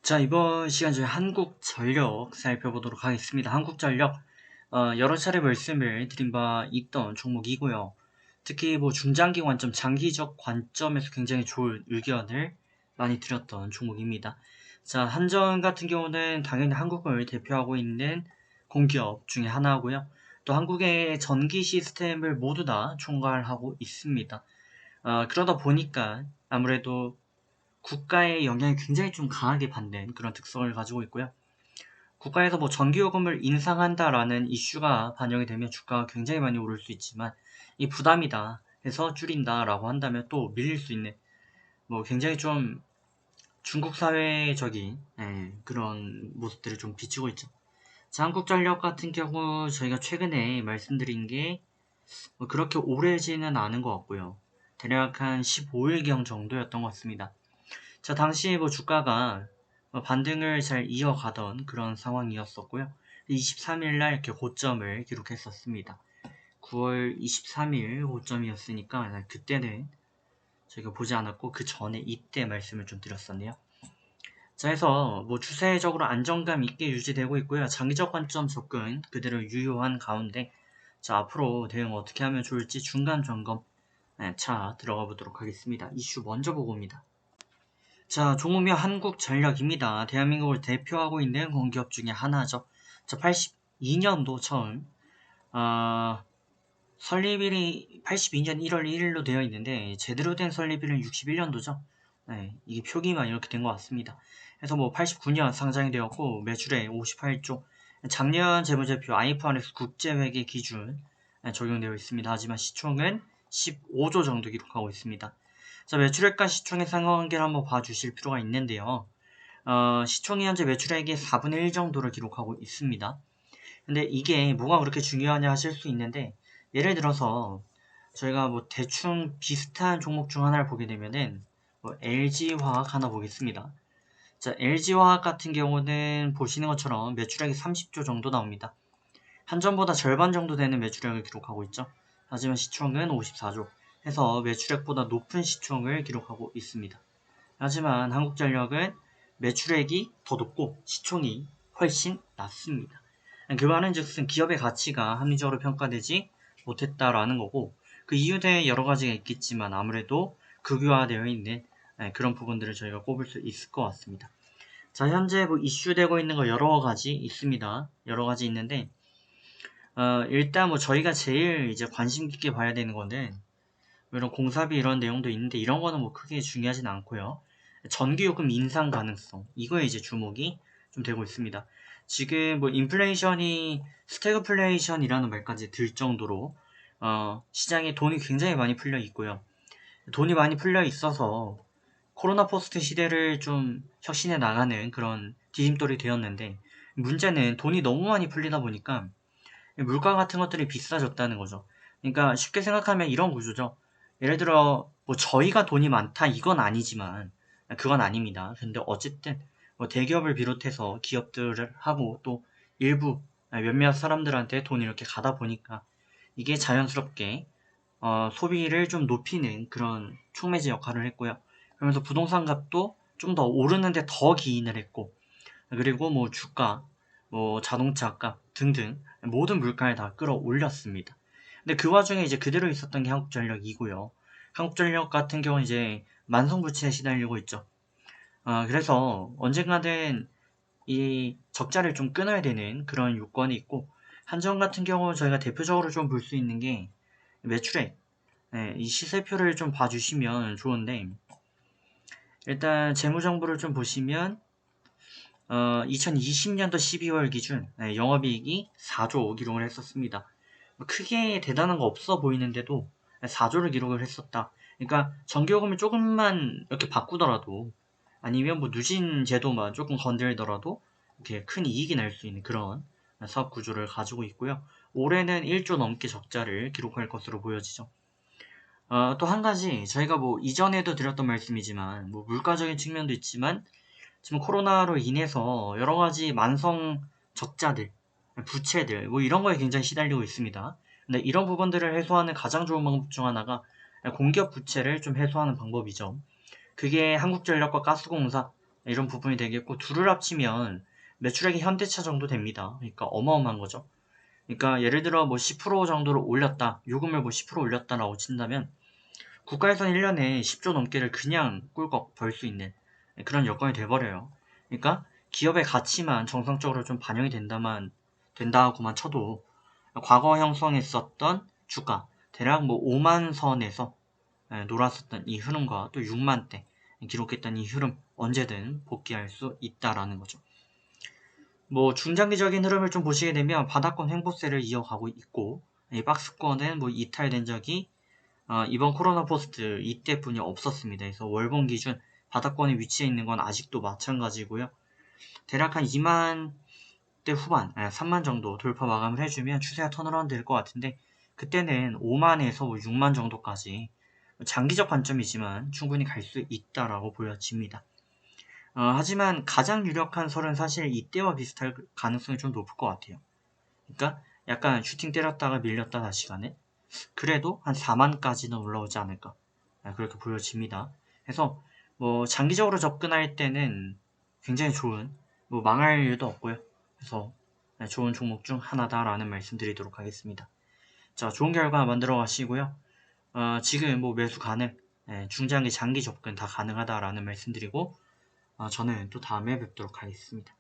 자, 이번 시간 저희 한국전력 살펴보도록 하겠습니다. 한국전력, 여러 차례 말씀을 드린 바 있던 종목이고요. 특히 중장기 관점, 장기적 관점에서 굉장히 좋은 의견을 많이 드렸던 종목입니다. 자, 한전 같은 경우는 당연히 한국을 대표하고 있는 공기업 중에 하나고요. 또 한국의 전기 시스템을 모두 다 총괄하고 있습니다. 그러다 보니까 아무래도 국가의 영향이 굉장히 좀 강하게 받는 그런 특성을 가지고 있고요. 국가에서 전기요금을 인상한다라는 이슈가 반영이 되면 주가가 굉장히 많이 오를 수 있지만 이 부담이다 해서 줄인다라고 한다면 또 밀릴 수 있는 굉장히 좀 중국 사회적인 그런 모습들을 좀 비추고 있죠. 자, 한국전력 같은 경우 저희가 최근에 말씀드린 게 그렇게 오래지는 않은 것 같고요. 대략 한 15일경 정도였던 것 같습니다. 자, 당시 주가가 반등을 잘 이어가던 그런 상황이었었고요. 23일날 이렇게 고점을 기록했었습니다. 9월 23일 고점이었으니까 그때는 저희가 보지 않았고 그 전에 이때 말씀을 좀 드렸었네요. 자, 해서 추세적으로 안정감 있게 유지되고 있고요. 장기적 관점 접근 그대로 유효한 가운데 자, 앞으로 대응 어떻게 하면 좋을지 중간 점검 차 들어가 보도록 하겠습니다. 이슈 먼저 보고 옵니다. 자, 종목명 한국전력입니다. 대한민국을 대표하고 있는 공기업 중에 하나죠. 자, 82년도 처음 설립일이 82년 1월 1일로 되어 있는데 제대로 된 설립일은 61년도죠. 네, 이게 표기만 이렇게 된 것 같습니다. 그래서 89년 상장이 되었고 매출액 58조, 작년 재무제표 IFRS 국제회계 기준 적용되어 있습니다. 하지만 시총은 15조 정도 기록하고 있습니다. 자, 매출액과 시총의 상관관계를 한번 봐주실 필요가 있는데요. 시총이 현재 매출액의 4분의 1 정도를 기록하고 있습니다. 근데 이게 뭐가 그렇게 중요하냐 하실 수 있는데, 예를 들어서 저희가 대충 비슷한 종목 중 하나를 보게 되면은 LG화학 하나 보겠습니다. 자, LG화학 같은 경우는 보시는 것처럼 매출액이 30조 정도 나옵니다. 한전보다 절반 정도 되는 매출액을 기록하고 있죠. 하지만 시총은 54조 해서 매출액보다 높은 시총을 기록하고 있습니다. 하지만 한국전력은 매출액이 더 높고 시총이 훨씬 낮습니다. 그 말은 즉슨 기업의 가치가 합리적으로 평가되지 못했다라는 거고, 그 이유는 여러 가지가 있겠지만 아무래도 극유화되어 있는 그런 부분들을 저희가 꼽을 수 있을 것 같습니다. 자, 현재 이슈되고 있는 거 여러 가지 있습니다. 여러 가지 있는데 일단 저희가 제일 이제 관심 깊게 봐야 되는 거는 이런 공사비 이런 내용도 있는데 이런 거는 크게 중요하진 않고요. 전기요금 인상 가능성, 이거에 이제 주목이 좀 되고 있습니다. 지금 인플레이션이 스태그플레이션이라는 말까지 들 정도로 시장에 돈이 굉장히 많이 풀려 있고요. 돈이 많이 풀려 있어서 코로나 포스트 시대를 좀 혁신해 나가는 그런 디딤돌이 되었는데, 문제는 돈이 너무 많이 풀리다 보니까 물가 같은 것들이 비싸졌다는 거죠. 그러니까 쉽게 생각하면 이런 구조죠. 예를 들어 저희가 돈이 많다 이건 아니지만 그건 아닙니다. 근데 어쨌든 대기업을 비롯해서 기업들을 하고 또 일부 몇몇 사람들한테 돈이 이렇게 가다 보니까 이게 자연스럽게 소비를 좀 높이는 그런 촉매제 역할을 했고요. 그러면서 부동산 값도 좀 더 오르는데 더 기인을 했고, 그리고 주가, 자동차 값 등등 모든 물가를 다 끌어올렸습니다. 근데 그 와중에 이제 그대로 있었던 게 한국전력이고요. 한국전력 같은 경우는 이제 만성부채에 시달리고 있죠. 그래서 언젠가는 이 적자를 좀 끊어야 되는 그런 요건이 있고, 한전 같은 경우 저희가 대표적으로 좀 볼 수 있는 게 매출액, 이 시세표를 좀 봐주시면 좋은데, 일단 재무정보를 좀 보시면 2020년도 12월 기준 영업이익이 4조 기록을 했었습니다. 크게 대단한 거 없어 보이는데도 4조를 기록을 했었다. 그러니까 전기요금을 조금만 이렇게 바꾸더라도, 아니면 누진 제도만 조금 건들더라도 이렇게 큰 이익이 날 수 있는 그런 사업 구조를 가지고 있고요. 올해는 1조 넘게 적자를 기록할 것으로 보여지죠. 또 한 가지 저희가 이전에도 드렸던 말씀이지만 물가적인 측면도 있지만 지금 코로나로 인해서 여러 가지 만성 적자들, 부채들 이런 거에 굉장히 시달리고 있습니다. 근데 이런 부분들을 해소하는 가장 좋은 방법 중 하나가 공기업 부채를 좀 해소하는 방법이죠. 그게 한국전력과 가스공사, 이런 부분이 되겠고, 둘을 합치면 매출액이 현대차 정도 됩니다. 그러니까 어마어마한 거죠. 그러니까 예를 들어 뭐 10% 정도로 올렸다, 요금을 뭐 10% 올렸다라고 친다면 국가에서는 1년에 10조 넘게를 그냥 꿀꺽 벌 수 있는 그런 여건이 돼버려요. 그러니까 기업의 가치만 정상적으로 좀 반영이 된다고만 쳐도 과거 형성했었던 주가 대략 뭐 5만 선에서 놀았었던 이 흐름과 또 6만대 기록했던 이 흐름 언제든 복귀할 수 있다라는 거죠. 뭐 중장기적인 흐름을 좀 보시게 되면 바닥권 횡보세를 이어가고 있고, 이 박스권은 뭐 이탈된 적이 이번 코로나 포스트 이때뿐이 없었습니다. 그래서 월봉 기준 바닥권에 위치해 있는 건 아직도 마찬가지고요. 대략 한 2만 대 후반, 3만 정도 돌파 마감을 해주면 추세가 턴어라운드 될 것 같은데, 그때는 5만에서 6만 정도까지 장기적 관점이지만 충분히 갈 수 있다라고 보여집니다. 하지만 가장 유력한 설은 사실 이때와 비슷할 가능성이 좀 높을 것 같아요. 그러니까 약간 슈팅 때렸다가 밀렸다 다시 가는, 그래도 한 4만까지는 올라오지 않을까, 그렇게 보여집니다. 그래서 뭐 장기적으로 접근할 때는 굉장히 좋은, 뭐 망할 일도 없고요. 그래서 좋은 종목 중 하나다라는 말씀 드리도록 하겠습니다. 자, 좋은 결과 만들어 가시고요. 지금 뭐 매수 가능, 중장기 장기 접근 다 가능하다라는 말씀 드리고, 저는 또 다음에 뵙도록 하겠습니다.